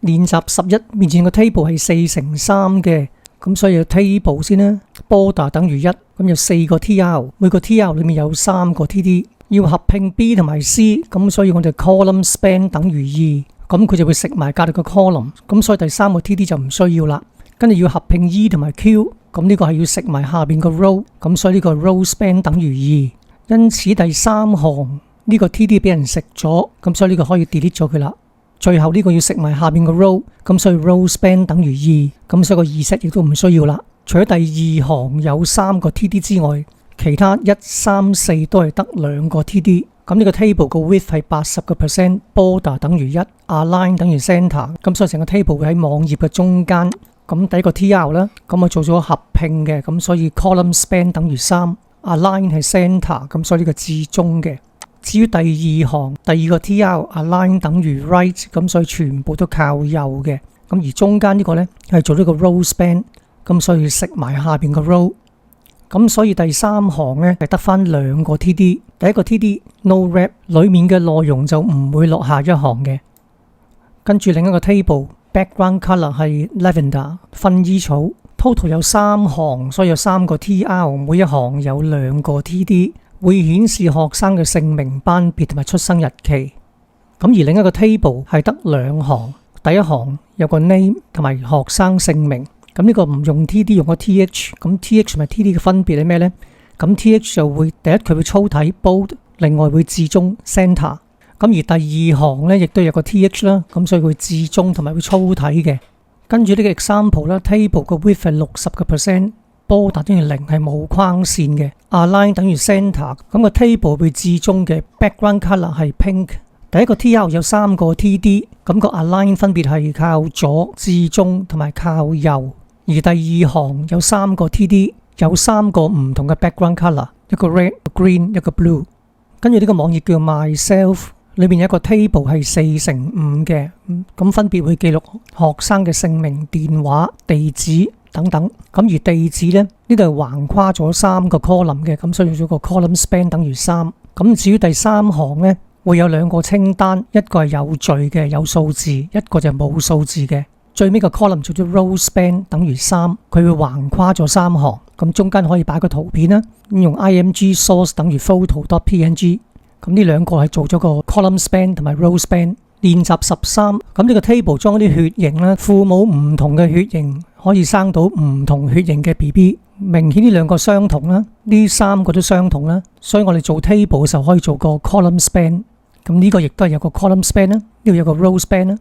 練習11面前個 table 係4×3嘅，咁所以有 table 先啦。border 等於1，咁有4個 tr， 每個 tr 裏面有3個 td， 要合併 b 同埋 c， 咁所以我哋 column span 等於2，咁佢就會食埋隔籬個 column， 咁所以第3個 td 就唔需要啦。跟住要合併 e 同埋 q， 咁呢個係要食埋下邊個 row， 咁所以呢個 row span 等於2，因此第3行呢個 td 俾人食咗，咁所以呢個可以 delete 咗佢啦。最後呢個要食埋下邊個 row， 咁所以 row span 等於2，咁所以個2 set 亦都唔需要啦。除咗第2行有3個 td 之外，其他1、3、4都係得2個 td。咁呢個 table 個 width 係 80%， border 等於1， align 等於 center， 咁所以成個 table 會喺網頁嘅中間。咁第一個 tr 啦，咁我做咗合併嘅，咁所以 column span 等於3， align 係 center， 咁所以呢個至中嘅。至於第2行第2個 tr align 等於 right， 咁所以全部都靠右嘅。咁而中間呢個呢係做咗個 row span， 咁所以食埋下邊個 row。咁所以第3行呢係得翻2個 td， 第一個 td no wrap 裏面嘅內容就唔會落下一行嘅。跟住另一個 table background color 係 lavender 薰衣草 ，total 有3行，所以有3個 tr， 每一行有2個 td。會顯示學生嘅姓名、班別同埋出生日期。咁而另一個 table 係得2行，第一行有個 name 同埋學生姓名。咁呢個唔用 TD， 用個 TH。咁 TH 同埋 TD 嘅分別係咩呢？咁 TH 就會第一佢會粗體 bold， 另外會至中 center。咁而第2行呢亦都有個 TH 啦，咁所以會至中同埋會粗體嘅。跟住呢個 example 啦 ，table 個 width 係60%。border 等於0係冇框線嘅 ，align 等於 center， 咁個 table 會至中嘅 background color 係 pink。第一個 tr 有3個 td， 咁個 align 分別係靠左、至中同埋靠右。而第2行有3個 td， 有3個唔同嘅 background color， 一個 red、一個 green、一個 blue。跟住呢個網頁叫 myself， 裏面有一個 table 係4×5嘅，咁分別會記錄學生嘅姓名、電話、地址等等。咁而地址呢度係橫跨咗3個 column 嘅，咁所以用咗個 column span 等於3。咁至於第3行呢，會有2個清單，一個係有序嘅有數字，一個就冇數字嘅。最尾個 column 做咗 row span 等於3，佢會橫跨咗3行。咁中間可以擺個圖片啦，用 img source 等於 photo.png。咁呢2個係做咗個 column span 同埋 row span。練習13，咁呢個 table 裝啲血型啦，父母唔同嘅血型可以生到唔同血型嘅 BB。明顯呢2個相同啦，呢3個都相同啦，所以我哋做 table 嘅時候可以做個 column span。咁呢個亦都係有個 column span 啦，呢度有個 row span 啦。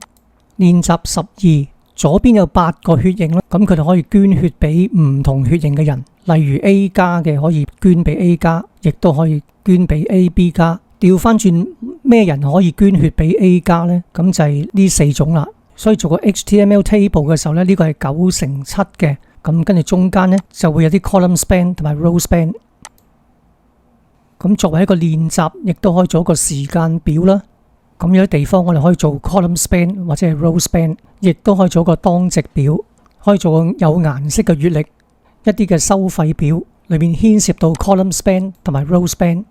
練習12，左邊有8個血型啦，咁佢哋可以捐血俾唔同血型嘅人，例如 A 加嘅可以捐俾 A 加，亦都可以捐俾 AB 加。調翻轉咩人可以捐血俾 A 加呢？咁就係呢4種啦。所以做個 HTML table 嘅時候呢，呢個係9×7嘅。咁跟住中間呢，就會有啲 column span 同埋 row span。咁作為一個練習，亦都可以做一個時間表啦。咁有啲地方我哋可以做 column span 或者係 row span， 亦都可以做個當值表，可以做個有顏色嘅月曆，一啲嘅收費表裏面牽涉到 column span 同埋 row span。